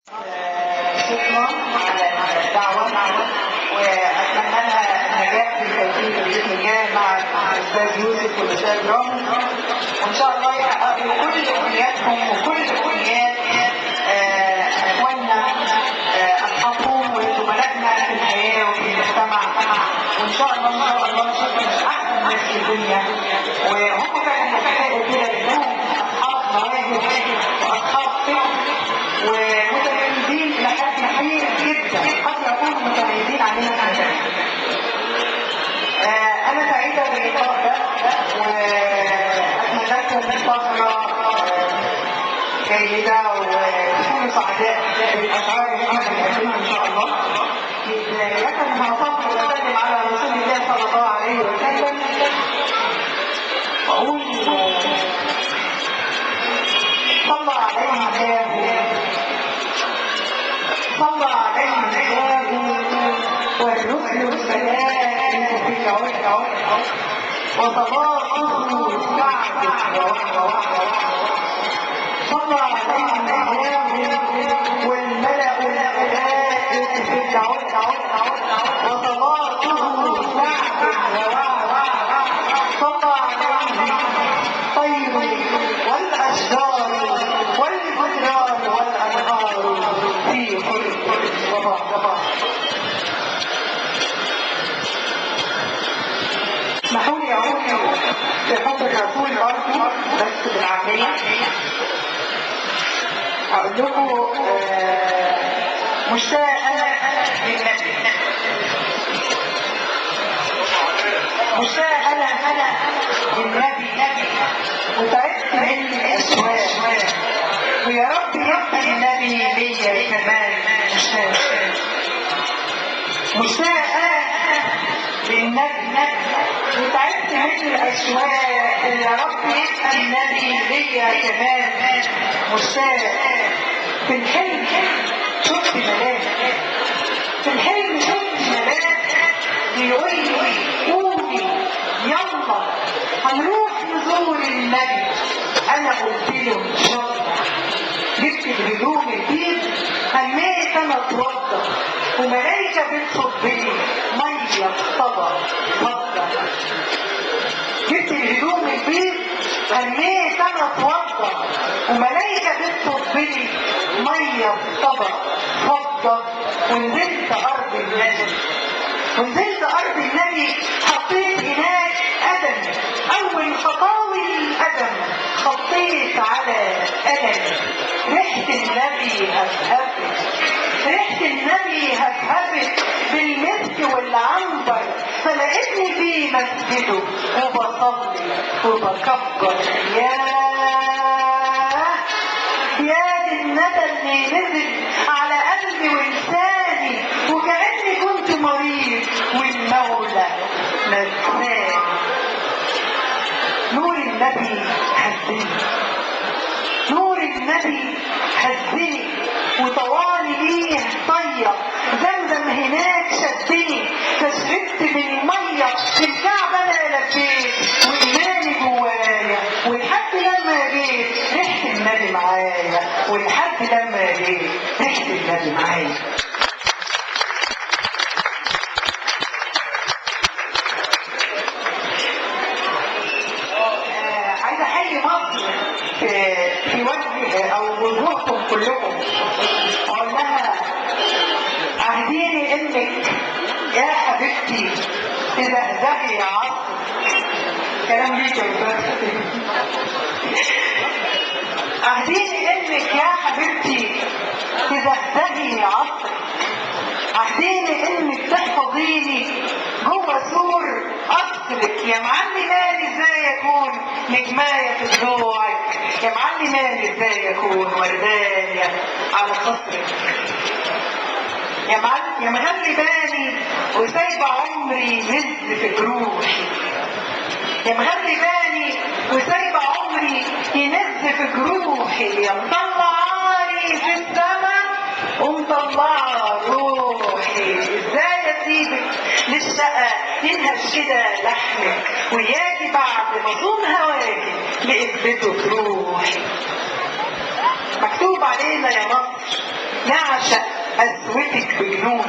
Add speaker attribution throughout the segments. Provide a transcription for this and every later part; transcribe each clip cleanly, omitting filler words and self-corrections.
Speaker 1: شكرا على الدعوة وأتمنى لها النجاح في التوفيق بإذن الله مع الأستاذ يوسف والأستاذ رامي، وإن شاء الله يحققوا كل أمنياتهم وكل أمنيات إخواننا أصحابهم وزملائنا في الحياة وفي المجتمع، وإن شاء الله نشوف أحسن ناس في الدنيا، وهم فعلا يستحقوا كده لأنهم أصحاب مواهب وأصحاب فكر ومتميزين إلى حد كبير جدا، قد يكونوا متميزين علينا كمان. أنا سعيدة باللقاء ده وأتمنى لكم فترة جيدة وتكونوا سعداء بالأشعار اللي احنا بنقدمها إن شاء الله. بداية هصلي وأسلم على رسول الله صلى الله عليه وسلم وأقول صلى عليه الله صلى عليه الله والرسل والملائكة في عود وصلاته بعد صلى عليه الله والملأ الملائكة في عود وصلاته بعد صلى عليه طير والأشجار والجدران والأنهار في خلق الصباح. اسمحوا لي أقول في حب الرسول برضه بس بالعامية، أقول لكم مشتاقة للنبي، مشتاقة أنا للنبي وتعبت من الأسواق، ويا رب يبقى النبي ليا كمان مشتاقة للنبي وتعبت من الأسواق، ويا رب يبقى النبي ليا كمان مشتاقة. في الحلم شفت ملاك، في الحلم شفت ملاك بيقول لي قومي يلا هنروح نزور النبي. انا قلت له ان شاء الله، جبت الهدوم البيض هميت انا اتوضى وملايكه بتصب لي ميه بطبق فضه. جبت الهدوم البيض هميت انا اتوضى وملايكه بتصب لي ميه بطبق فضه، ونزلت ارض النبي ونزلت ارض النبي حطيت هناك قدم، اول خطاوي القدم خطيت على قدم ريحه النبي هفهفت، ريحه النبي هفهفت بالمسك والعنبر، فلقيتني في مسجده وبصلي وبكبر. يا دي الندى اللي نزل على قلبي ولساني وكأني كنت مريض والمولى نساني. نور النبي هزني، نور النبي هزني وطوالي ليه طيب، زمزم هناك شدني فشربت بالميه في الكعبه انا لفيت وايماني جوايا، ولحد لما جيت ريحه النبي معايا، ولحد لما جيت ريحه النبي معايا. عايزه احيي مصر في وجه او وجوهكم كلكم، اقول لها اهديني انك يا حبيبتي تزهزهي يا عصر. كلام ليك يا استاذ. اهديني انك يا حبيبتي تزهزهي يا عصر، اهديني انك تحفظيني جوه سور اصلك. يا معلماني ازاي اكون نجمايه في ضلوعك، يا معلماني ازاي اكون وردانيه على خصرك، يا مغلباني وسايبه عمري نزل في جروحي، يا مغلباني وسايبه عمري ينز في جروحي، يا مطلعاني في السما ومطلعه روحي. ازاي اسيبك للشقا ينهش كده لحمك وياجي بعد ما صوم هواكي لقبته في روحي. مكتوب علينا يا مصر نعشق قسوتك بجنون.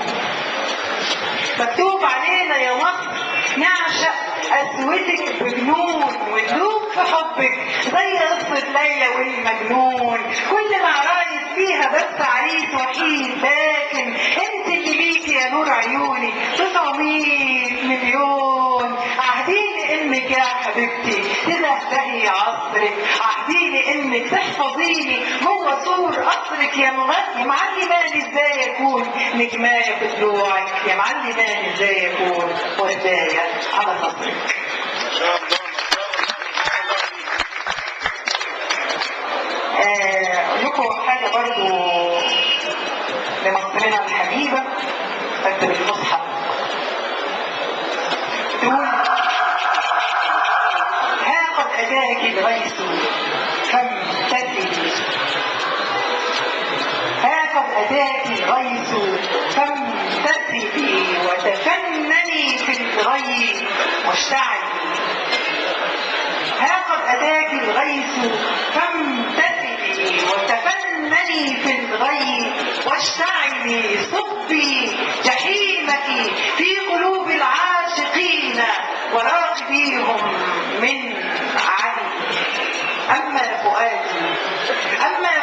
Speaker 1: مكتوب علينا يا مصر نعشق قسوتك بجنون، وندوب في حبك زي قصة ليلى والمجنون. كل ما عرايس فيها بس عريس وحيد، لكن انت اللي ليكي يا نور عيوني 900 مليون. عهديني انك يا حبيبتي تزهزهي عصرك، عهديني انك تحفظيني جوه سور قصرك. يا معلماني ازاي اكون نجمايه في ضلوعك، يا معلماني ازاي اكون وردايه على صدرك. اقول لكم حاجه برضو لمصرنا الحبيبه تكتب الفصحى، تقول: ها قد اتاك الغيث فامتثلي، ها قد اتاك الغيث فامتثلي وتفنني في الغي واشتعلي. ها قد اتاك الغيث فامتثلي وتفنني في الغي واشتعلي. صبي جحيمك في قلوب العاشقين وراقبيهم من علي. أما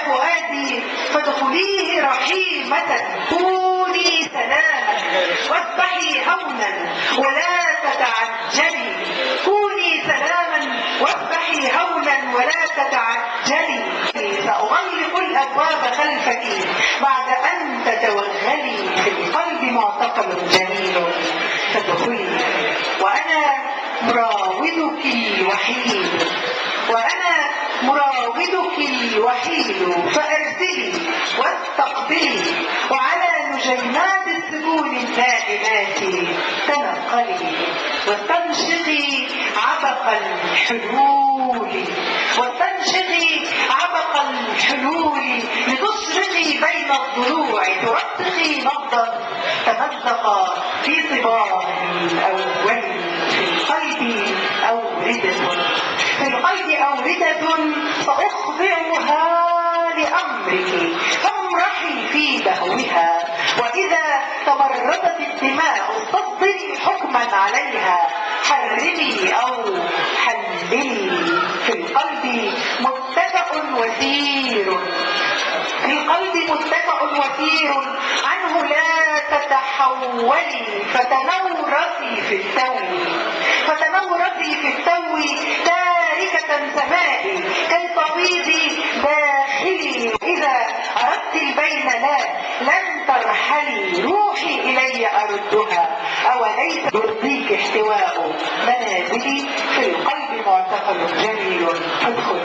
Speaker 1: فؤادي فادخليه رحيمة، كوني سلاما واصبحي هونا ولا تتعجلي. كوني سلاما واصبحي هونا ولا تتعجلي. سأغلق الأبواب خلفك بعد أن تتوغلي، في القلب معتقل جميل فادخلي. وأنا مراودك وحيد، وأنا مراودك وحيد، فأرسلي واستقبلي وعلى نجيمات السجون النائمات تنقلي. واستنشقي عبق الحلول، واستنشقي عبق الحلول لتشرقي بين الضلوع، ترققي نبضا تمزق في صباه الأول. في القلب أوردة، في القلب أوردة سأخضعها لأمرك فامرحي في دهوها. وإذا تمردت الدماء استصدري حكما عليها، حرمي أو حللي. في القلب متكأ وثير، في القلب متكأ وثير عنه لا تتحولي. فتنورتي في التو، فتنورتي في التو تاركة سمائي كي تفيضي داخلي. إذا أردت البين لن ترحلي، روحي إلي أردها. أوليس يرضيك احتواء منازلي، في القلب معتقل جميل فادخل.